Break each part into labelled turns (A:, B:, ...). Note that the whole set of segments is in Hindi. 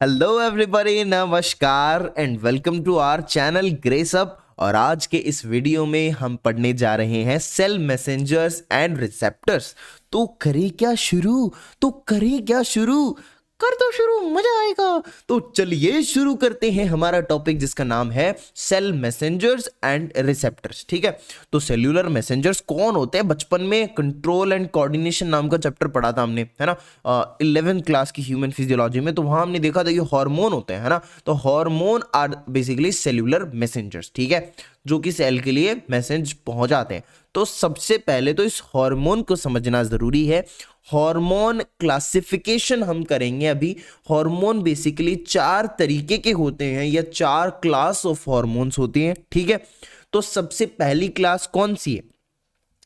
A: हेलो एवरीबॉडी, नमस्कार and welcome to our channel grace up. और आज के इस वीडियो में हम पढ़ने जा रहे हैं सेल मैसेंजर्स एंड रिसेप्टर्स। तो करें क्या शुरू कर दो शुरू, मजा आएगा। तो चलिए शुरू करते हैं हमारा टॉपिक जिसका नाम है सेल मैसेंजर्स एंड रिसेप्टर्स। ठीक है, तो सेल्यूलर मैसेंजर्स कौन होते हैं? बचपन में कंट्रोल एंड कोऑर्डिनेशन नाम का चैप्टर पढ़ा था हमने, है ना, 11th क्लास की ह्यूमन फिजियोलॉजी में। तो वहां हमने देखा था कि हार्मोन होते हैं, है ना। तो hormone are basically cellular messengers, ठीक है, जो कि सेल के लिए मैसेज पहुंचाते हैं। तो सबसे पहले तो इस हार्मोन को समझना जरूरी है। हार्मोन क्लासिफिकेशन हम करेंगे अभी। हार्मोन बेसिकली 4 तरीके के होते हैं या 4 क्लास ऑफ हार्मोन्स होती हैं, ठीक है। तो सबसे पहली क्लास कौन सी है?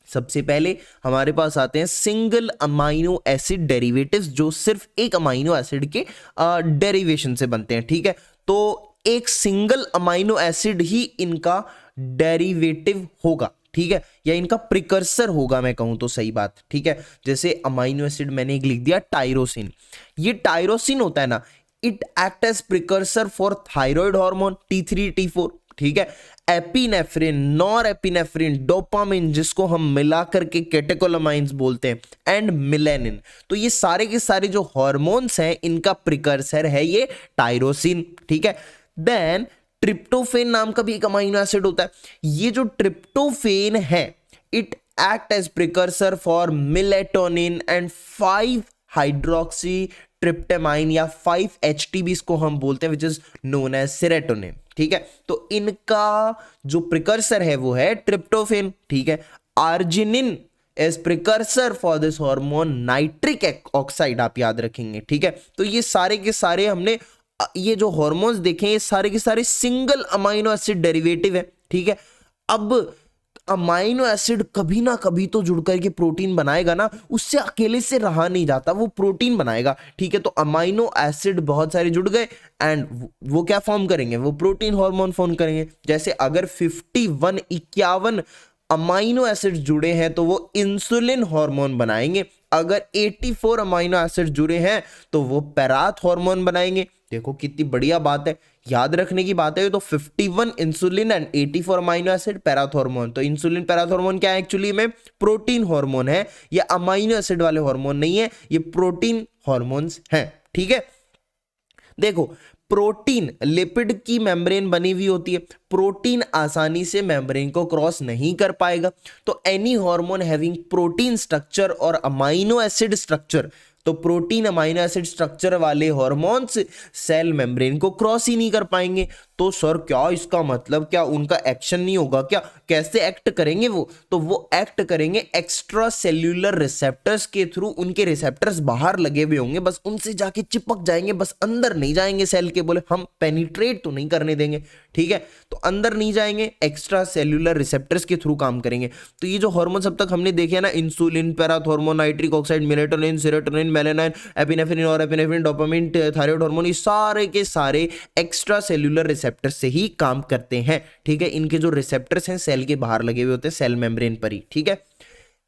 A: सबसे पहले हमारे पास आते हैं सिंगल अमाइनो एसिड डेरिवेटिव्स, जो सिर्फ एक अमाइनो एसिड के डेरिवेशन से बनते हैं, ठीक है। तो एक सिंगल अमाइनो एसिड ही इनका डेरिवेटिव होगा, ठीक है, या इनका प्रिकर्सर होगा, मैं कहूं तो सही बात, ठीक है। जैसे अमाइनो एसिड मैंने एक लिख दिया टायरोसिन। ये टायरोसिन होता है ना, it act as precursor for thyroid hormone T3 T4, ठीक है। एपिनेफ्रिन, नॉर एपिनेफ्रिन, डोपामिन जिसको हम मिला करके कैटेकोलामाइंस बोलते हैं, एंड मिलेनिन। तो ये सारे के सारे जो हार्मोन्स हैं इनका प्रिकर्सर है ये टायरोसिन, ठीक है। देन ट्रिप्टोफेन नाम का भी एक अमाइनो एसिड होता है। ये जो ट्रिप्टोफेन है, it act as precursor for melatonin and 5 hydroxy tryptamine या 5-HTB इसको हम बोलते हैं, which is known as serotonin, ठीक है। तो इनका जो प्रिकर्सर है वो है ट्रिप्टोफेन, ठीक है। Arginine as precursor for this hormone nitric oxide, आप याद रखेंगे, ठीक है। तो ये सारे के सारे हमने ये जो हार्मोन्स देखे, ये सारे के सारे सिंगल अमाइनो एसिड डेरिवेटिव है, ठीक है। अब अमाइनो एसिड कभी ना कभी तो जुड़ करके प्रोटीन बनाएगा ना, उससे अकेले से रहा नहीं जाता, वो प्रोटीन बनाएगा, ठीक है। तो अमाइनो एसिड बहुत सारे जुड़ गए एंड वो क्या फॉर्म करेंगे? वो प्रोटीन हार्मोन फॉर्म करेंगे। जैसे अगर 51 अमाइनो एसिड जुड़े हैं तो वो इंसुलिन हार्मोन बनाएंगे। अगर 84 अमाइनो एसिड जुड़े हैं तो वो पैराथ हार्मोन बनाएंगे। देखो कितनी बढ़िया बात है, याद रखने की बात है। तो 51 insulin and 84 amino acid पैराथ hormone. तो इंसुलिन पैराथ हार्मोन क्या है? एक्चुअली में प्रोटीन हार्मोन है, ये अमाइनो एसिड वाले हार्मोन नहीं है, ये प्रोटीन हार्मोन्स हैं, ठीक है। देखो, प्रोटीन लिपिड की मेम्ब्रेन बनी हुई होती है, प्रोटीन आसानी से मेम्ब्रेन को क्रॉस नहीं कर पाएगा। तो any hormone having protein structure और अमाइनो एसिड स्ट्रक्चर, तो प्रोटीन अमाइनो एसिड स्ट्रक्चर वाले हार्मोन्स सेल मेम्ब्रेन को क्रॉस ही नहीं कर पाएंगे। तो सर क्या इसका मतलब, क्या उनका एक्शन नहीं होगा क्या? कैसे एक्ट करेंगे वो? तो वो एक्ट करेंगे एक्स्ट्रा सेल्यूलर रिसेप्टर्स के थ्रू। उनके रिसेप्टर्स बाहर लगे हुए होंगे, बस उनसे जाके चिपक जाएंगे, बस अंदर नहीं जाएंगे। सेल के बोले हम पेनिट्रेट तो नहीं करने देंगे, ठीक है। तो अंदर नहीं जाएंगे, एक्स्ट्रा सेल्यूलर रिसेप्टर्स के थ्रू काम करेंगे। तो ये जो हार्मोन अब तक हमने देखे ना, insulin, पैराथ hormone, nitric oxide, melatonin, serotonin, melanin, epinephrine और एपिनेफ्रिन, डोपामिन, थायराइड हार्मोन, ये सारे के सारे एक्स्ट्रा सेल्यूलर रिसेप्टर से ही काम करते हैं, ठीक है। इनके जो रिसेप्टर्स हैं सेल के बाहर लगे हुए होते हैं, सेल मेम्ब्रेन पर ही, ठीक है।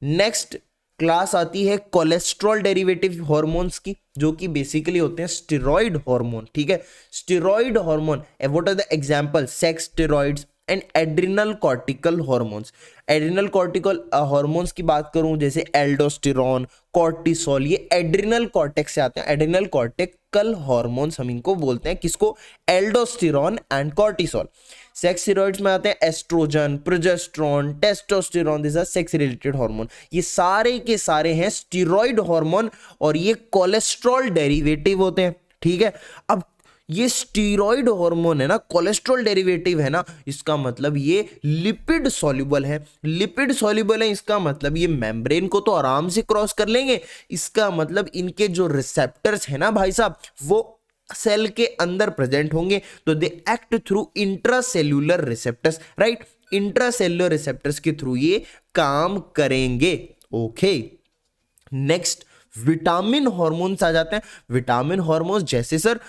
A: नेक्स्ट क्लास आती है कोलेस्ट्रॉल डेरिवेटिव हार्मोन्स की, जो कि बेसिकली होते हैं स्टेरॉइड हार्मोन, ठीक है। Steroid hormone, what are the example? Sex steroids and adrenal cortical hormones. Adrenal cortical hormones की बात करूं, जैसे एल्डोस्टेरॉन, कॉर्टिसोल, ये एड्रिनल कॉर्टेक्स से आते हैं। एड्रिनल कॉर्टिकल हार्मोन्स हम इनको बोलते हैं, किसको? Aldosterone and cortisol. Sex steroids में आते हैं estrogen, progesterone, testosterone, this are sex related hormone. ये सारे के सारे हैं स्टेरॉइड हार्मोन और ये कोलेस्ट्रॉल डेरिवेटिव होते हैं, ठीक है। अब ये स्टीरॉइड हार्मोन है ना, कोलेस्ट्रॉल डेरिवेटिव है ना, इसका मतलब ये लिपिड सॉल्युबल है। लिपिड सॉल्युबल है, इसका मतलब ये मेम्ब्रेन को तो आराम से क्रॉस कर लेंगे। इसका मतलब इनके जो रिसेप्टर्स है ना भाई साहब, वो सेल के अंदर प्रेजेंट होंगे। तो they act through intracellular receptors, right. Intracellular receptors के थ्रू ये काम करेंगे, ओके। नेक्स्ट विटामिन हार्मोन्स आ जाते हैं। विटामिन हार्मोन्स जैसे sir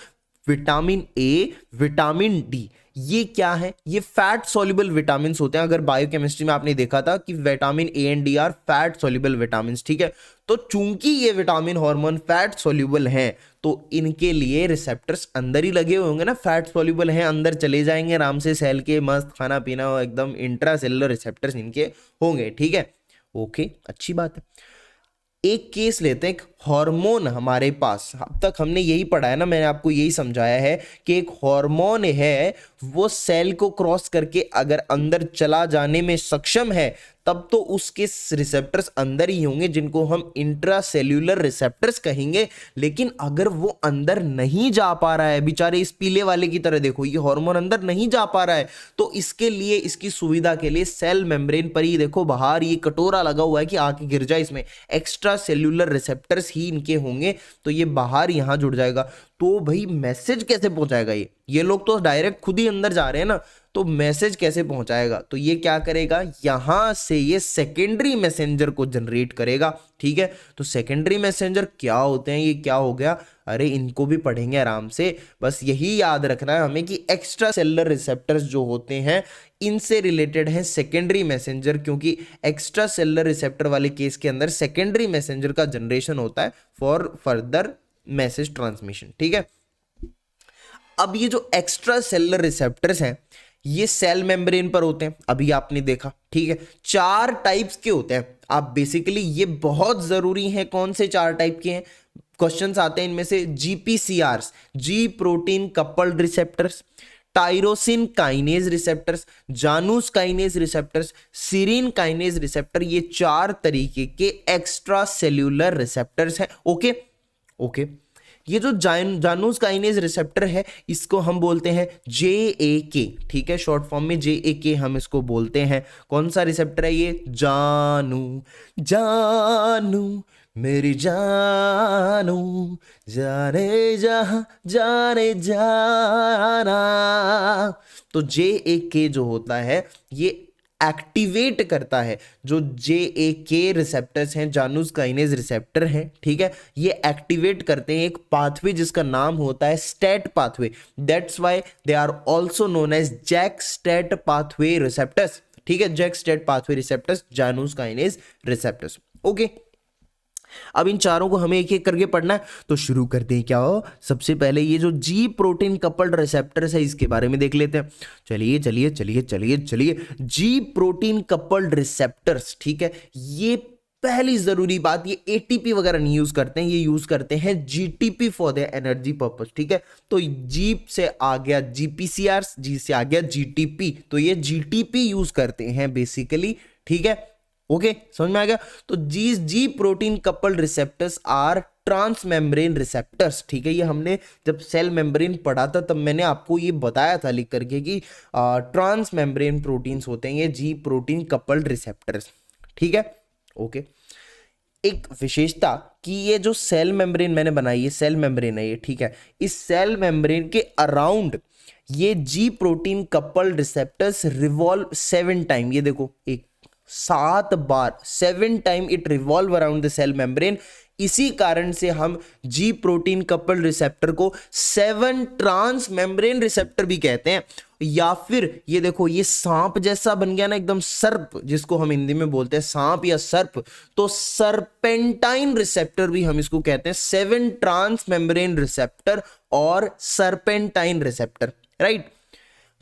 A: vitamin A, vitamin D, ये क्या है? ये फैट सॉल्युबल विटामिन होते हैं। अगर बायोकेमिस्ट्री में आपने देखा था कि vitamin A and D R fat soluble vitamin, ठीक है। तो चूंकि ये विटामिन हार्मोन फैट सॉल्युबल हैं, तो इनके लिए रिसेप्टर्स अंदर ही लगे हुए होंगे ना, फैट सॉल्युबल हैं, अंदर चले जाएंगे आराम से सेल के, मस्त खाना पीना एकदम, इंट्रा सेलुलर रिसेप्टर्स इनके होंगे, ठीक है। ओके, अच्छी बात है। एक केस लेते हैं, एक हार्मोन हमारे पास, अब तक हमने यही पढ़ा है ना, मैंने आपको यही समझाया है कि एक हार्मोन है, वो सेल को क्रॉस करके अगर अंदर चला जाने में सक्षम है, तब तो उसके रिसेप्टर्स अंदर ही होंगे, जिनको हम इंट्रा सेल्यूलर रिसेप्टर्स कहेंगे। लेकिन अगर वो अंदर नहीं जा पा रहा है, बेचारे इस पीले वाले की तरह, देखो ये हार्मोन अंदर नहीं जा पा रहा है, तो इसके लिए, इसकी सुविधा के लिए सेल मेम्ब्रेन पर ही देखो बाहर ये कटोरा लगा हुआ है कि आके गिर जाए इसमें, एक्स्ट्रा सेल्यूलर रिसेप्टर्स ही इनके होंगे, तो ये बाहर यहां जुड़ जाएगा। तो भाई मैसेज कैसे पहुंचाएगा? ये लोग तो डायरेक्ट खुद ही अंदर जा रहे हैं ना, तो मैसेज कैसे पहुंचाएगा? तो ये क्या करेगा, यहां से ये सेकेंडरी मैसेंजर को जनरेट करेगा, ठीक है। तो सेकेंडरी मैसेंजर क्या होते हैं, ये क्या हो गया, अरे इनको भी पढ़ेंगे आराम से, बस यही याद रखना है हमें कि एक्स्ट्रा सेलुलर रिसेप्टर्स जो होते हैं, इनसे रिलेटेड है सेकेंडरी मैसेंजर, क्योंकि एक्स्ट्रा सेलुलर रिसेप्टर वाले केस के अंदर सेकेंडरी मैसेंजर का जनरेशन होता है फॉर फर्दर मैसेज ट्रांसमिशन, ठीक है। अब ये जो एक्स्ट्रा सेलुलर रिसेप्टर्स हैं, ये सेल मेम्ब्रेन पर होते हैं, अभी आपने देखा, ठीक है। 4 टाइप्स के होते हैं, आप बेसिकली ये बहुत जरूरी है, कौन से 4 टाइप के हैं, क्वेश्चंस आते हैं इनमें से, GPCRs, G protein coupled receptors, tyrosine kinase receptors, Janus kinase receptors, serine kinase receptor, ये 4 तरीके के एक्स्ट्रा सेल्यूलर रिसेप्टर्स हैं। ओके ओके, ये जो जानूस काइनेज रिसेप्टर है, इसको हम बोलते हैं JAK, ठीक है, शॉर्ट फॉर्म में JAK हम इसको बोलते हैं। कौन सा रिसेप्टर है ये? जानू जानू मेरी जानू, जाने जहां जाने जाना। तो JAK जो होता है, ये एक्टिवेट करता है, जो JAK रिसेप्टर्स हैं, जानूस काइनेज रिसेप्टर हैं, ठीक है, ये एक्टिवेट करते हैं एक पाथवे जिसका नाम होता है STAT pathway. That's why they are also known as JAK STAT pathway receptors, ठीक है, JAK STAT pathway receptors, Janus kinase receptors. Okay, अब इन चारों को हमें एक एक करके पढ़ना है, तो शुरू करते हैं। क्या हो, सबसे पहले ये जो जी प्रोटीन कपल्ड रिसेप्टर्स है, इसके बारे में देख लेते हैं। चलिए चलिए चलिए चलिए चलिए, जी प्रोटीन कपल्ड रिसेप्टर्स, ठीक है, ये पहली जरूरी बात, ये ATP वगैरह नहीं यूज करते हैं, ये यूज करते हैं GTP for the energy purpose, ठीक है। तो जी से आ गया GPCRs, जी से आ गया GTP, तो ये GTP यूज करते हैं बेसिकली, ठीक है। ओके, समझ में आ गया। तो G protein coupled receptors are transmembrane receptors, ठीक है। ये हमने जब सेल मेम्ब्रेन पढ़ा था, तब मैंने आपको ये बताया था लिख करके कि ट्रांस मेम्ब्रेन प्रोटीन्स होते हैं ये जी प्रोटीन कपल्ड रिसेप्टर्स, ठीक है। ओके, एक विशेषता कि ये जो सेल मेम्ब्रेन मैंने बनाई है, सेल मेम्ब्रेन है ये, ठीक है, इस सेल मेम्ब्रेन के अराउंड ये G protein coupled receptors revolve 7 time, ये देखो, 7 बार, 7 time it revolve around the cell membrane. इसी कारण से हम जी प्रोटीन कपल्ड रिसेप्टर को 7 ट्रांस मेम्ब्रेन रिसेप्टर भी कहते हैं। या फिर ये देखो, ये सांप जैसा बन गया ना एकदम, सर्प, जिसको हम हिंदी में बोलते हैं सांप या सर्प, तो सर्पेंटाइन रिसेप्टर भी हम इसको कहते हैं। 7 ट्रांस मेम्ब्रेन रिसेप्टर और सर्पेंटाइन रिसेप्टर, राइट।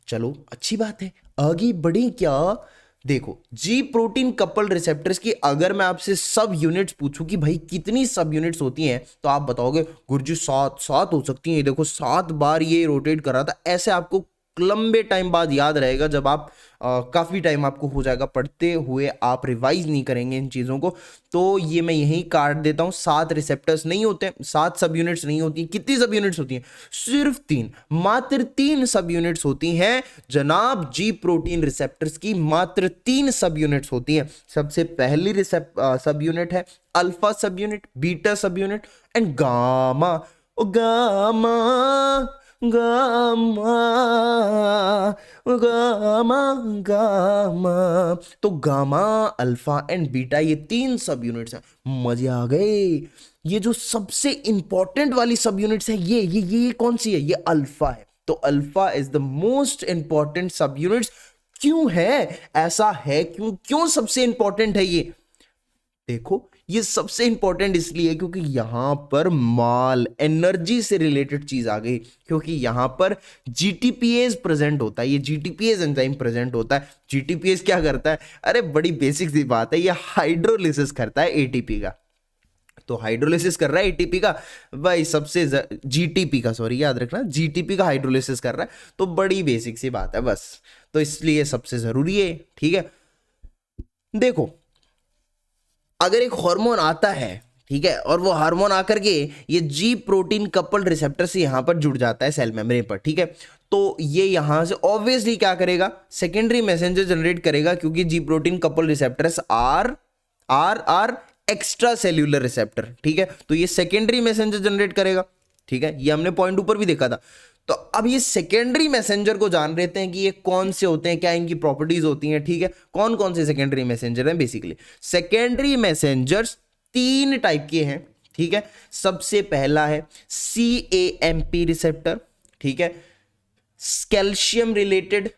A: चलो अच्छी बात है, आगे बढ़े क्या। देखो, जी प्रोटीन कपल्ड रिसेप्टर्स की अगर मैं आपसे सब यूनिट्स पूछूं कि भाई कितनी सब यूनिट्स होती हैं, तो आप बताओगे गुरुजी 7 हो सकती हैं। देखो 7 बार ये रोटेट कर रहा था, ऐसे आपको लंबे टाइम बाद याद रहेगा, जब आप काफ़ी टाइम आपको हो जाएगा पढ़ते हुए, आप रिवाइज नहीं करेंगे इन चीज़ों को। तो ये मैं यहीं काट देता हूँ। 7 रिसेप्टर्स नहीं होते, 7 सब यूनिट्स नहीं होती। कितनी सब यूनिट्स होती हैं? सिर्फ 3, मात्र 3 सब यूनिट्स होती हैं जनाब। जी प्रोटीन रिसेप्टर्स की मात्र 3 सब यूनिट्स होती हैं। सबसे पहली सब यूनिट है अल्फा सब यूनिट, बीटा सब unit and gamma. Gamma gamma gamma gamma, तो गामा, अल्फा एंड बीटा, ये 3 सब यूनिट्स हैं। मजे आ गए। ये जो सबसे इंपॉर्टेंट वाली सब यूनिट्स है ये कौन सी है? ये अल्फा है। तो alpha is the most important सब यूनिट्स। क्यों है ऐसा? है क्यों सबसे इंपॉर्टेंट है ये? देखो, ये सबसे इंपॉर्टेंट इसलिए क्योंकि यहां पर माल एनर्जी से रिलेटेड चीज आ गई, क्योंकि यहां पर जीटीपीएस प्रेजेंट होता है। ये जीटीपीएस एंजाइम प्रेजेंट होता है। जीटीपीएस क्या करता है? अरे बड़ी बेसिक सी बात है, ये हाइड्रोलिसिस करता है एटीपी का। तो हाइड्रोलिसिस कर रहा है एटीपी का भाई, सबसे जीटीपी का, सॉरी याद रखना, जीटीपी का हाइड्रोलिसिस कर रहा है। तो बड़ी बेसिक सी बात है बस, तो इसलिए सबसे जरूरी है। ठीक है, देखो अगर एक हार्मोन आता है, ठीक है, और वो हार्मोन आकर के ये जी प्रोटीन कपल्ड रिसेप्टर से यहां पर जुड़ जाता है सेल मेम्ब्रेन पर, ठीक है, तो ये यहां से ऑब्वियसली क्या करेगा? सेकेंडरी मैसेंजर जनरेट करेगा, क्योंकि G protein coupled receptors are extracellular receptor. ठीक है, तो ये सेकेंडरी मैसेंजर जनरेट करेगा। ठीक है, ये हमने पॉइंट ऊपर भी देखा था। तो अब ये सेकेंडरी मैसेंजर को जान लेते हैं कि ये कौन से होते हैं, क्या इनकी प्रॉपर्टीज होती हैं। ठीक है, कौन कौन से सेकेंडरी मैसेंजर हैं? बेसिकली सेकेंडरी मैसेंजर्स 3 टाइप के हैं। ठीक है, सबसे पहला है CAMP रिसेप्टर, ठीक है, कैल्शियम रिलेटेड,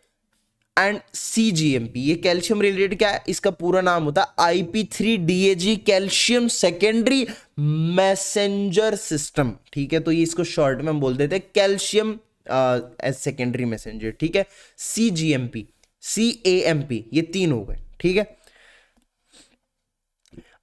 A: एंड CGMP। ये कैल्शियम रिलेटेड क्या है? इसका पूरा नाम होता है IP3DAG, calcium secondary messenger system. ठीक है, तो ये इसको शॉर्ट में हम बोल देते हैं कैल्शियम एज सेकेंडरी मैसेंजर। ठीक है, CGMP, CAMP, ये 3 हो गए। ठीक है,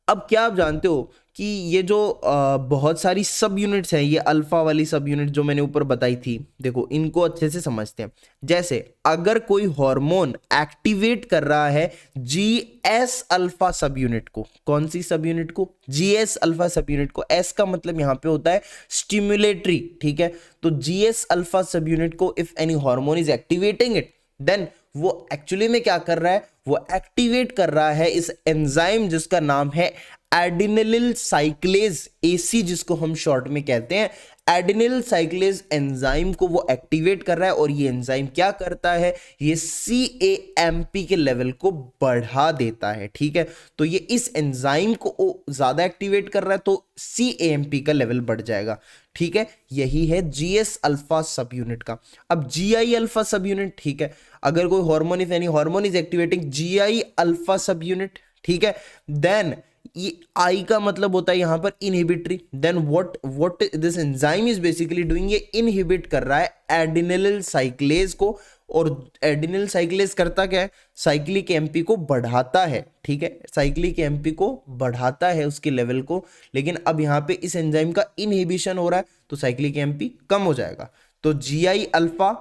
A: अब क्या आप जानते हो कि ये जो बहुत सारी सब यूनिट्स हैं, ये अल्फा वाली सब यूनिट जो मैंने ऊपर बताई थी, देखो इनको अच्छे से समझते हैं। जैसे अगर कोई हार्मोन एक्टिवेट कर रहा है GS अल्फा सब यूनिट को, कौन सी सब यूनिट को? GS अल्फा सब यूनिट को। S का मतलब यहां पे होता है स्टिमुलेटरी। ठीक है, तो GS अल्फा सब यूनिट को if any hormone is activating it, then वो एक्चुअली में क्या कर रहा है? वो एक्टिवेट कर रहा है इस एंजाइम जिसका नाम है एडिनिलिल साइक्लेज, AC, जिसको हम शॉर्ट में कहते हैं। एडिनिल साइक्लेज एंजाइम को वो एक्टिवेट कर रहा है, और ये एंजाइम क्या करता है? ये CAMP के लेवल को बढ़ा देता है। ठीक है, तो ये इस एंजाइम को ज्यादा एक्टिवेट कर रहा है, तो CAMP का लेवल बढ़ जाएगा। ठीक है, यही है GS अल्फा सब यूनिट का। अब GI अल्फा सब यूनिट, ठीक है, अगर कोई hormone, if any hormone is activating GI alpha subunit, ठीक है, देन ये I का मतलब होता है यहां पर inhibitory. Then what this enzyme is basically doing, ये इनहिबिट कर रहा है एडिनिल साइक्लेज को, और एडिनिल साइक्लेज करता क्या है? साइक्लिक एमपी को बढ़ाता है। ठीक है, साइक्लिक एमपी को बढ़ाता है उसके लेवल को, लेकिन अब यहां पे इस एंजाइम का इनहिबिशन हो रहा है, तो साइक्लिक एमपी कम हो जाएगा। तो GI अल्फा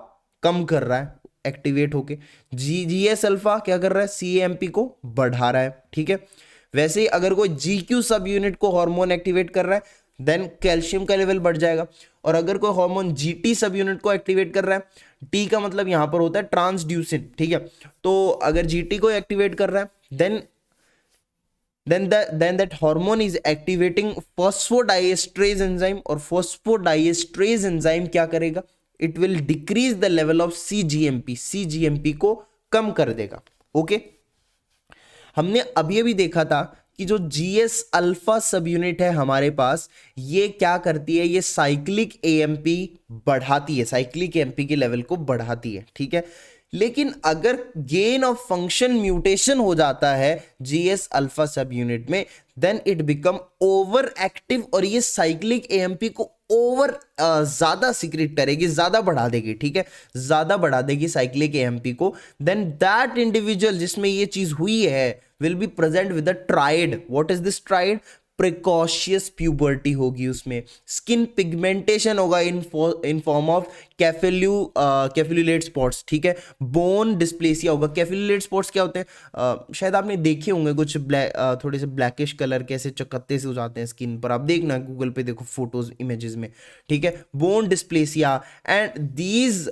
A: कम कर रहा है एक्टिवेट होके, GS अल्फा क्या कर रहा है? CAMP को बढ़ा रहा है। ठीक है, वैसे ही अगर कोई GQ सब यूनिट को हार्मोन एक्टिवेट कर रहा है, देन कैल्शियम का लेवल बढ़ जाएगा। और अगर कोई हार्मोन GT सब यूनिट को एक्टिवेट कर रहा है, T का मतलब यहां पर होता है ट्रांसड्यूसिन। ठीक है, तो अगर GT को एक्टिवेट कर रहा है, then that hormone is activating phosphodiesterase enzyme, और phosphodiesterase enzyme क्या करेगा? It will decrease the level of CGMP को कम कर देगा। ओके, हमने अभी अभी देखा था कि जो GS अल्फा सब यूनिट है हमारे पास, ये क्या करती है? ये साइक्लिक AMP बढ़ाती है, साइक्लिक AMP के लेवल को बढ़ाती है। ठीक है, लेकिन अगर गेन ऑफ फंक्शन म्यूटेशन हो जाता है GS अल्फा सब यूनिट में, then it become over active, और ये साइक्लिक AMP को ओवर ज्यादा सीक्रेट करेगी, ज्यादा बढ़ा देगी। ठीक है, ज्यादा बढ़ा देगी साइक्लिक AMP को। देन दैट इंडिविजुअल जिसमें ये चीज हुई है will be present with a triad. What is this triad? Precocious puberty होगी, उसमें स्किन पिगमेंटेशन होगा in form of cafe au lait spots. ठीक है, बोन डिस्प्लेसिया होगा। कैफेल्युलेट स्पॉट्स क्या होते हैं? शायद आपने देखे होंगे, कुछ थोड़े से ब्लैकिश कलर के ऐसे चकत्ते से हो जाते हैं स्किन पर। आप देखना गूगल पे देखो फोटोज इमेजेस में। ठीक है, bone dysplasia, and these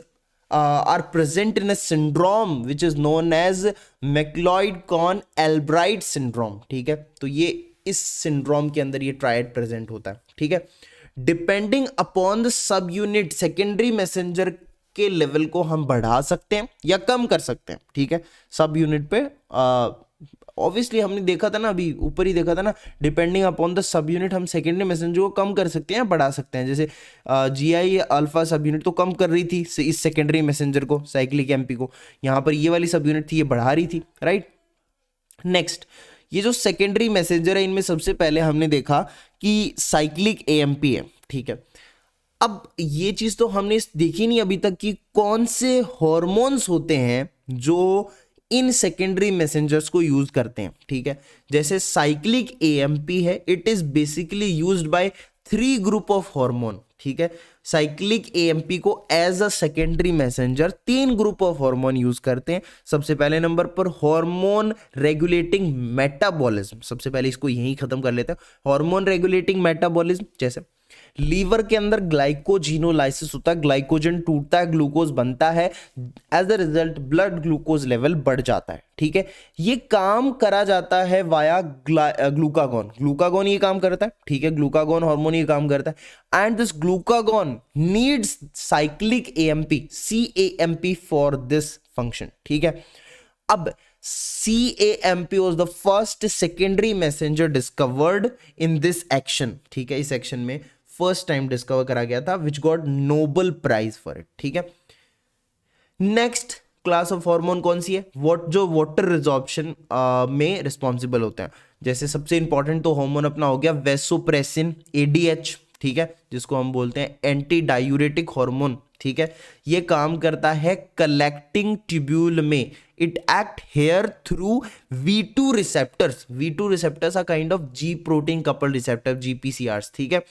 A: are present in a syndrome which is known as McLeod-Con-Albright syndrome। ठीक है, तो ये इस सिंड्रोम के अंदर ये ट्रायड प्रेजेंट होता है। ठीक है, depending upon the sub unit, secondary messenger के लेवल को हम बढ़ा सकते हैं या कम कर सकते हैं। ठीक है, सब यूनिट पे ऑब्वियसली हमने देखा था ना, अभी ऊपर ही देखा था ना, depending upon the sub unit हम सेकेंडरी मैसेंजर को कम कर सकते हैं, बढ़ा सकते हैं। जैसे GI अल्फा सब यूनिट तो कम कर रही थी इस सेकेंडरी मैसेंजर को, साइक्लिक एमपी को, यहाँ पर ये वाली सब यूनिट थी ये बढ़ा रही थी, राइट। नेक्स्ट, ये जो सेकेंडरी मैसेंजर है इनमें सबसे पहले हमने देखा कि साइक्लिक एएमपी है, ठीक है। अब ये चीज तो हमने देखी नहीं अभी तक कि कौन से हॉर्मोन्स होते हैं जो इन सेकेंडरी मैसेंजर्स को यूज करते हैं, ठीक है। जैसे साइक्लिक एएमपी है, it is basically used by 3 group of hormone, ठीक है। साइक्लिक एएमपी को as a secondary messenger 3 group of hormone use करते हैं। सबसे पहले नंबर पर हार्मोन रेगुलेटिंग मेटाबॉलिज्म, सबसे पहले इसको यहीं खत्म कर लेते हैं। हार्मोन रेगुलेटिंग मेटाबॉलिज्म, जैसे लीवर के अंदर ग्लाइकोजिनोलाइसिस होता है, ग्लाइकोजन टूटता है, ग्लूकोज बनता है, as a result blood glucose level बढ़ जाता है, ठीक है। ये काम करा जाता है वाया ग्लूकागॉन, ग्लूकागॉन ये काम करता है, ठीक है, ग्लूकागॉन हार्मोन ये काम करता है। And this glucagon needs cyclic AMP, CAMP for this function, ठीक है। अब CAMP was the first secondary messenger discovered in this action, ठीक है, इस एक्शन में फर्स्ट टाइम डिस्कवर करा गया था, which got Nobel prize for it, ठीक है। नेक्स्ट क्लास ऑफ हार्मोन कौन सी है, जो वाटर रिजॉर्प्शन में रिस्पॉन्सिबल होते हैं। जैसे सबसे इंपॉर्टेंट तो हार्मोन अपना हो गया वेसोप्रेसिन, ADH, ठीक है, जिसको हम बोलते हैं एंटी डायूरेटिक हार्मोन, ठीक है। ये काम करता है कलेक्टिंग ट्यूब्यूल में, it act here through V2 receptors, V2 receptors are kind of G protein couple receptor, GPCRs, ठीक है।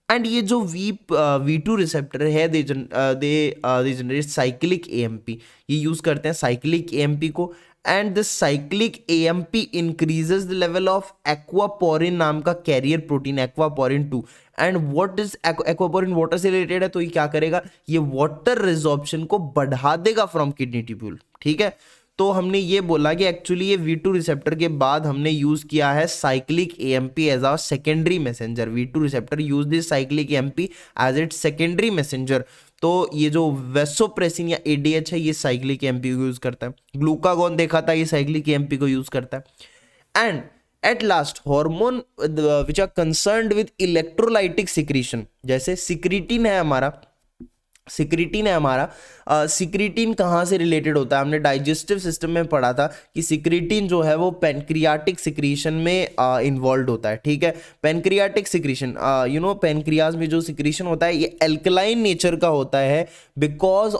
A: एंड ये जो V2 रिसेप्टर है दे जनरेट साइक्लिक AMP, ये यूज करते हैं साइक्लिक AMP को। And this cyclic AMP increases the level of aquaporin नाम का carrier protein, aquaporin 2। And what is aquaporin, water से रिलेटेड है, तो ये क्या करेगा, ये वाटर रिजॉर्प्शन को बढ़ा देगा फ्रॉम किडनी ट्यूब्यूल, ठीक है। तो हमने ये बोला कि एक्चुअली ये V2 रिसेप्टर के बाद हमने यूज किया है cyclic AMP as a secondary messenger. V2 receptor use this cyclic AMP as it secondary messenger. तो ये जो वेसोप्रेसिन या ADH है ये साइक्लिक AMP को यूज करता है। ग्लूकागॉन देखा था, ये साइक्लिक AMP को यूज करता है। And at last hormone which are concerned with electrolytic secretion, जैसे सिक्रीटिन है हमारा, सिक्रीटिन कहाँ से रिलेटेड होता है, हमने डाइजेस्टिव सिस्टम में पढ़ा था कि सिक्रीटिन जो है वो पेनक्रियाटिक सिक्रीशन में इन्वॉल्व होता है, ठीक है। पेनक्रियाटिक सिक्रीशन, पेनक्रियाज में जो सिक्रीशन होता है ये एल्कलाइन नेचर का होता है because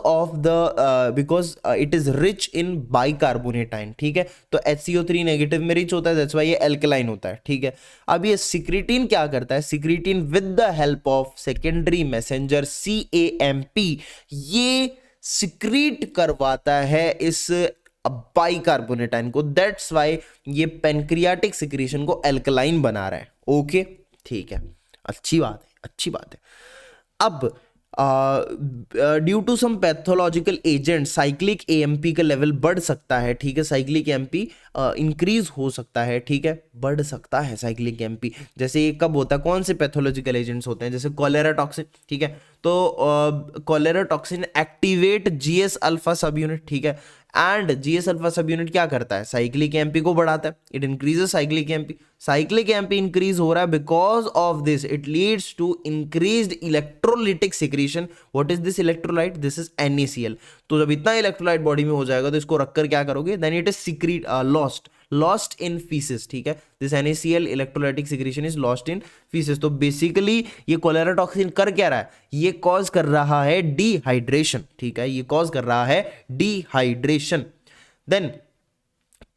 A: it is rich in bicarbonate ion, ठीक है। तो HCO3 नेगेटिव में रिच होता है, दैट्स व्हाई ये एल्कलाइन होता है, ठीक है। अब ये सिक्रीटिन क्या करता है, secretin with the help of secondary messenger CAMP ये सिक्रीट करवाता है इस बाइकार्बोनेट आयन को, दैट्स व्हाई ये पेनक्रियाटिक सिक्रीशन को एल्कलाइन बना रहा है। ओके, ठीक है, अच्छी बात है, अच्छी बात है। अब due to some pathological agent cyclic AMP का लेवल बढ़ सकता है, ठीक है। साइक्लिक AMP इंक्रीज हो सकता है, ठीक है, बढ़ सकता है साइक्लिक AMP। जैसे ये कब होता है, कौन से पैथोलॉजिकल एजेंट्स होते हैं, जैसे कॉलेरा टॉक्सिन, ठीक है। तो cholera toxin activate GS alpha subunit, ठीक है। And GS alpha subunit क्या करता है, साइक्लिक AMP को बढ़ाता है, it increases cyclic AMP। Cyclic AMP increase हो रहा है, because of this it leads to increased electrolytic secretion. What is this electrolyte, this is NaCl। तो जब इतना इलेक्ट्रोलाइट बॉडी में हो जाएगा तो इसको रखकर क्या करोगे, then it is lost in faeces, ठीक है। This NaCl electrolytic secretion is lost in faeces. तो बेसिकली ये कोलेरा टॉक्सिन कर क्या रहा है, ये कॉज कर रहा है डिहाइड्रेशन, ठीक है, ये कॉज कर रहा है डिहाइड्रेशन। देन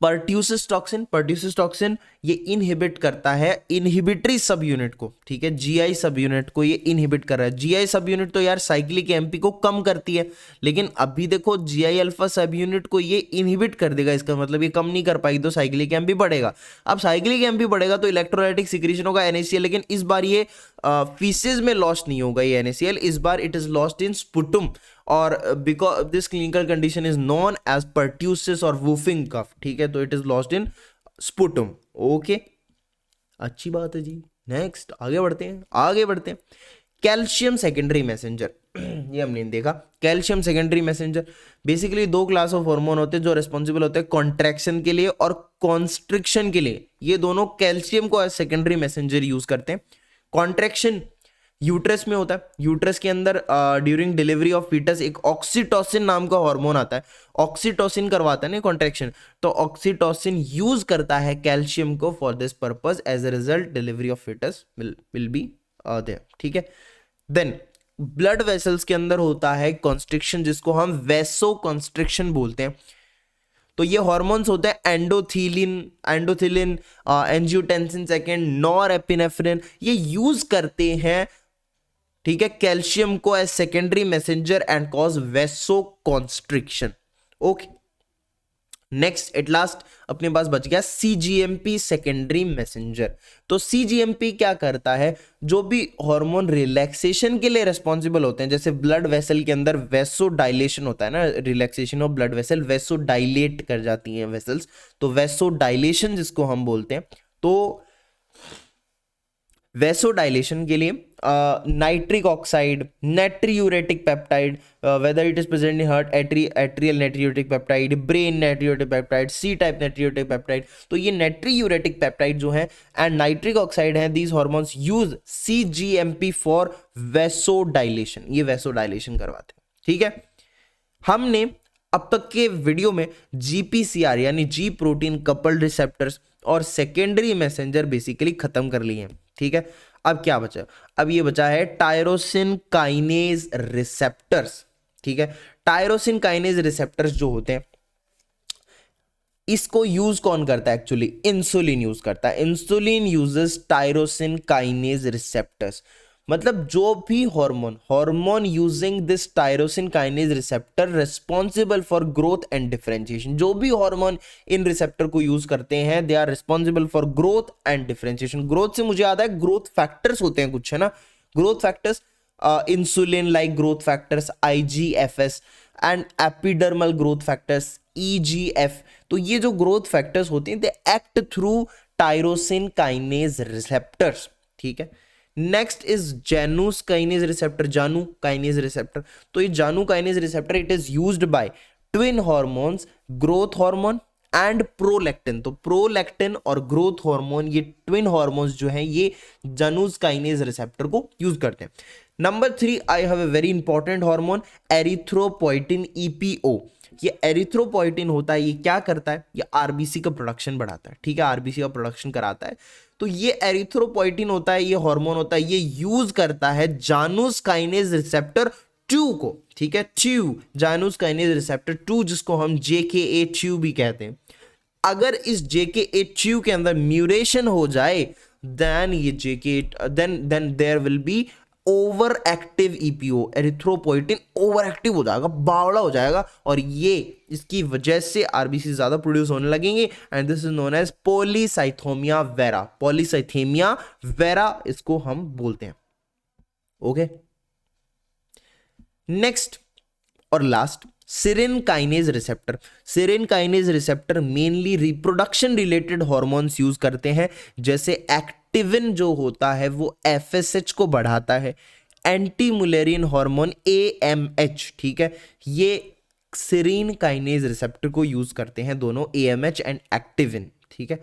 A: पर्ट्यूसिस टॉक्सिन ये इनहिबिट करता है इनहिबिटरी सब यूनिट को, ठीक है, GI सब यूनिट को ये इनहिबिट कर रहा है। GI सब यूनिट तो यार साइक्लिक AMP को कम करती है, लेकिन अभी देखो GI अल्फा सब यूनिट को ये इनहिबिट कर देगा, इसका मतलब ये कम नहीं कर पाएगी, तो साइक्लिक AMP बढ़ेगा। अब साइक्लिक AMP बढ़ेगा तो इलेक्ट्रोलाइटिक सिक्रीशन होगा NaCl, लेकिन इस बार ये फीसेस में लॉस्ट नहीं होगा ये NaCl, इस बार it is lost in sputum. और because this clinical condition is known as pertussis और वूफिंग कफ, ठीक है, तो it is lost in sputum. Okay, अच्छी बात है जी। नेक्स्ट आगे बढ़ते हैं। कैल्शियम सेकेंडरी मैसेंजर, ये हमने देखा। कैल्शियम सेकेंडरी मैसेंजर, बेसिकली दो क्लास ऑफ हार्मोन होते हैं जो रिस्पॉन्सिबल होते हैं कॉन्ट्रैक्शन के लिए और कॉन्स्ट्रिक्शन के लिए। ये दोनों कैल्शियम को एज सेकेंडरी मैसेंजर यूज करते हैं। कॉन्ट्रैक्शन यूट्रस में होता है, यूट्रस के अंदर ड्यूरिंग डिलीवरी ऑफ फीटस एक ऑक्सीटोसिन नाम का हार्मोन आता है, ऑक्सीटोसिन करवाता है ना कॉन्ट्रैक्शन, तो ऑक्सीटोसिन यूज करता है कैल्शियम को for this purpose, as a result delivery of foetus will be there, ठीक है। देन ब्लड वेसल्स के अंदर होता है कॉन्स्ट्रिक्शन, जिसको हम वेसो कॉन्स्ट्रिक्शन बोलते हैं। तो ये हार्मोन्स होते हैं एंडोथिलिन, एंजियोटेंसिन सेकेंड, नॉरएपिनेफ्रिन, ये यूज करते हैं, ठीक है, कैल्शियम को as secondary messenger and cause vasoconstriction. Okay, next at last अपने पास बच गया सीजीएमपी सेकेंडरी मैसेंजर। तो सीजीएमपी क्या करता है, जो भी हार्मोन रिलैक्सेशन के लिए रिस्पॉन्सिबल होते हैं, जैसे ब्लड वेसल के अंदर वेसो डायलेशन होता है ना, relaxation of blood vessel, वेसो dilate कर जाती हैं वेसल्स, तो वेसो डायलेशन जिसको हम बोलते हैं, तो वेसोडाइलेशन के लिए nitric oxide, natriuretic peptide, whether it is present in heart, atrial natriuretic peptide, brain natriuretic peptide, C type natriuretic peptide, तो ये नाइट्रियूरेटिक पेप्टाइड जो है एंड नाइट्रिक ऑक्साइड है, these hormones use cGMP for vasodilation, ये वेसोडाइलेशन करवाते हैं, ठीक है। हमने अब तक के वीडियो में जीपीसीआर यानी जी प्रोटीन कपल्ड रिसेप्टर्स और सेकेंडरी मैसेंजर बेसिकली खत्म कर लिए हैं, ठीक है। अब क्या बचा, अब ये बचा है टायरोसिन काइनेज रिसेप्टर्स, ठीक है। टायरोसिन काइनेज रिसेप्टर्स जो होते हैं, इसको यूज कौन करता है, एक्चुअली इंसुलिन यूज करता है। Insulin uses tyrosine kinase receptors, मतलब जो भी hormone using this tyrosine kinase receptor responsible for growth and differentiation, जो भी हार्मोन इन रिसेप्टर को यूज करते हैं they are responsible for growth and differentiation. Growth से मुझे याद है ग्रोथ फैक्टर्स होते हैं कुछ, है ना, growth factors, insulin like growth factors IGFS and epidermal growth factors EGF। तो ये जो ग्रोथ फैक्टर्स होते हैं they act through tyrosine kinase receptors, ठीक है। नेक्स्ट इज जानूस काइनेज रिसेप्टर, जानू काइनेज रिसेप्टर। तो ये जानू kinase receptor it is used by twin hormones, growth hormone and prolactin. तो प्रोलैक्टिन और ग्रोथ हार्मोन, ये ट्विन हार्मोन्स जो हैं ये जानूस काइनेज रिसेप्टर को यूज करते हैं। Number 3 I have a very important hormone erythropoietin EPO। ये एरिथ्रोपोइटिन होता है, ये क्या करता है, ये आरबीसी का प्रोडक्शन बढ़ाता है, ठीक है, आरबीसी का प्रोडक्शन कराता है। तो ये एरिथ्रोपोइटिन होता है, ये हार्मोन होता है, ये यूज करता है जानूस काइनेज रिसेप्टर 2 को, ठीक है, 2 जानूस काइनेज रिसेप्टर 2 जिसको हम JKA2 भी कहते हैं। अगर इस JKA2 के अंदर म्यूटेशन हो जाए देन ये then there will be over active EPO, erythropoietin over active हो जाएगा, बावड़ा हो जाएगा, और ये इसकी वजह से आरबीसी ज्यादा प्रोड्यूस होने लगेंगे and this is known as polycythemia vera, polycythemia vera इसको हम बोलते हैं। ओके, नेक्स्ट और last serine kinase receptor. Serine kinase receptor mainly reproduction related hormones use करते हैं, जैसे एक्टिविन जो होता है वो FSH को बढ़ाता है, एंटी मुलेरिन हार्मोन AMH, ठीक है, ये सेरिन काइनेज रिसेप्टर को यूज करते हैं दोनों, AMH एंड एक्टिविन, ठीक है।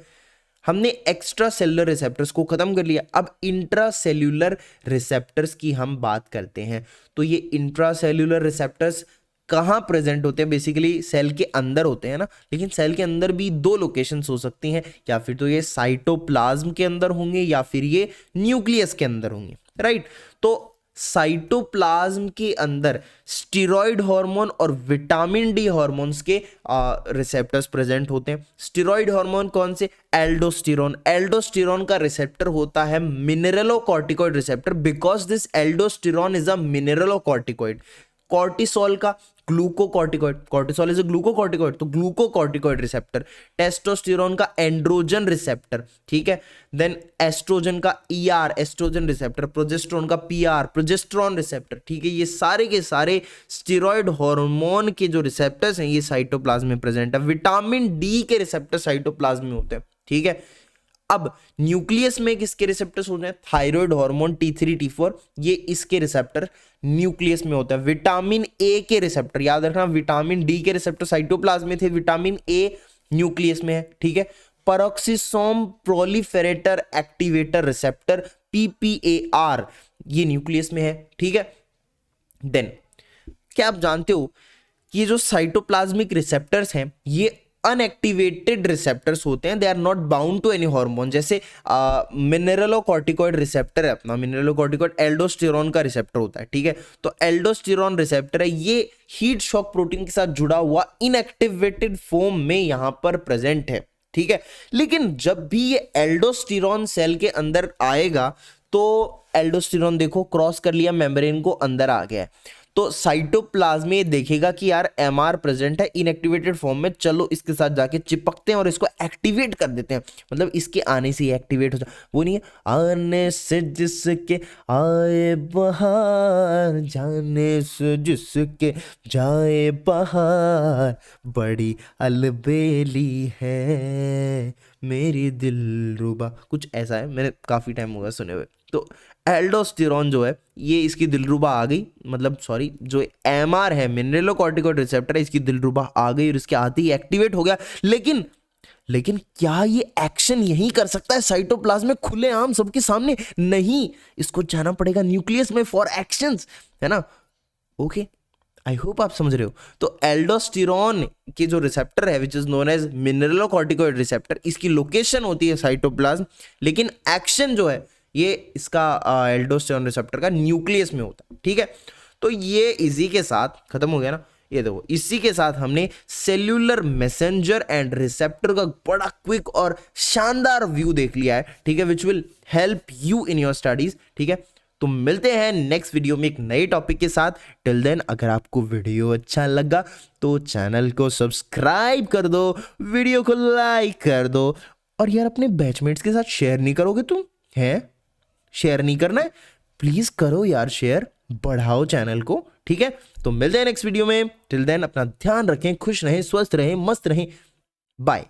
A: हमने एक्स्ट्रा सेलुलर रिसेप्टर्स को खत्म कर लिया, अब इंट्रा सेल्यूलर रिसेप्टर्स की हम बात करते हैं। तो ये इंट्रा सेल्यूलर रिसेप्टर्स कहाँ प्रेजेंट होते हैं, बेसिकली सेल के अंदर होते हैं ना, लेकिन सेल के अंदर भी 2 लोकेशंस हो सकती हैं, या फिर तो ये साइटोप्लाज्म के अंदर होंगे या फिर ये न्यूक्लियस के अंदर होंगे, राइट। तो साइटोप्लाज्म के अंदर स्टेरॉइड हार्मोन और विटामिन डी हार्मोन्स के रिसेप्टर्स प्रेजेंट होते हैं। स्टेरॉइड हार्मोन कौन से, एल्डोस्टेरोन। एल्डोस्टेरोन का रिसेप्टर होता है mineralocorticoid receptor, because this aldosterone is a mineralocorticoid. Cortisol का glucocorticoid, cortisol is a glucocorticoid, तो ग्लूकोकॉर्टिकॉइड रिसेप्टर। टेस्टोस्टेरोन का एंड्रोजन रिसेप्टर, ठीक है। देन एस्ट्रोजन का ER एस्ट्रोजन रिसेप्टर, प्रोजेस्टेरोन का PR प्रोजेस्टेरोन रिसेप्टर, ठीक है। ये सारे के सारे स्टेरॉइड हार्मोन के जो रिसेप्टर्स हैं ये साइटोप्लाज्म में प्रेजेंट है। विटामिन D के रिसेप्टर साइटोप्लाज्म में होते हैं, ठीक है। अब न्यूक्लियस में किसके रिसेप्टर्स होते हैं? थायराइड हार्मोन T3 T4, ये इसके रिसेप्टर न्यूक्लियस में होता है। विटामिन ए के रिसेप्टर, याद रखना विटामिन डी के रिसेप्टर साइटोप्लाज्म में थे, विटामिन ए न्यूक्लियस में है, ठीक है। पेरोक्सिसोम प्रोलिफेरेटर एक्टिवेटर रिसेप्टर PPAR, ये न्यूक्लियस में है, ठीक है। देन क्या आप जानते हो कि ये जो साइटोप्लाज्मिक रिसेप्टर्स हैं ये अनएक्टिवेटेड रिसेप्टर्स होते हैं, they are not bound to any hormone. जैसे मिनरलोकॉर्टिकॉइड रिसेप्टर है अपना, मिनरलोकॉर्टिकॉइड एल्डोस्टेरॉन का रिसेप्टर होता है, ठीक है। तो एल्डोस्टेरॉन रिसेप्टर है, ये हीट शॉक प्रोटीन के साथ जुड़ा हुआ इनएक्टिवेटेड फॉर्म में यहां पर प्रेजेंट है, ठीक है। लेकिन जब भी ये एल्डोस्टेरॉन सेल के अंदर आएगा तो एल्डोस्टेरॉन देखो क्रॉस कर लिया मेम्ब्रेन को, अंदर आ गया है, तो साइटोप्लाज्म में देखेगा कि यार एमआर प्रेजेंट है इनएक्टिवेटेड फॉर्म में, चलो इसके साथ जाके चिपकते हैं और इसको एक्टिवेट कर देते हैं। मतलब इसके आने से ही एक्टिवेट हो जाए, वो नहीं है आने से जिसके आए बहार, जाने से जिसके जाए बहार, बड़ी अलबेली है मेरी दिलरुबा, कुछ ऐसा है, मैंने काफी टाइम हो गया सुने हुए। तो एल्डोस्टेरॉन जो है ये इसकी दिलरुबा आ गई, मतलब सॉरी जो एमआर है मिनरलोकॉर्टिकॉइड रिसेप्टर है, इसकी दिलरुबा आ गई और इसके आते ही एक्टिवेट हो गया। लेकिन क्या ये एक्शन यही कर सकता है साइटोप्लाज्म में खुलेआम सबके सामने? नहीं, इसको जाना पड़ेगा न्यूक्लियस में फॉर एक्शंस, है ना। ओके, आई होप आप समझ रहे हो। तो एल्डोस्टेरॉन के जो रिसेप्टर है which is known as mineralocorticoid receptor, इसकी लोकेशन होती है साइटोप्लाज्म, लेकिन एक्शन जो है ये इसका एल्डोस्टेरॉन रिसेप्टर का न्यूक्लियस में होता है, ठीक है। तो ये इसी के साथ खत्म हो गया ना, ये देखो इसी के साथ हमने सेल्यूलर मैसेंजर एंड रिसेप्टर का बड़ा क्विक और शानदार व्यू देख लिया है, ठीक है, which will help you in your studies, ठीक है। तो मिलते हैं नेक्स्ट वीडियो में एक नए टॉपिक के साथ। टिल देन अगर आपको वीडियो अच्छा लगा तो चैनल को सब्सक्राइब कर दो, वीडियो को लाइक कर दो, और यार अपने बैचमेट्स के साथ शेयर नहीं करोगे तुम? है शेयर नहीं करना है? प्लीज करो यार शेयर, बढ़ाओ चैनल को, ठीक है। तो मिलते हैं नेक्स्ट वीडियो में। टिल देन अपना ध्यान रखें, खुश रहें, स्वस्थ रहें, मस्त रहें। बाय।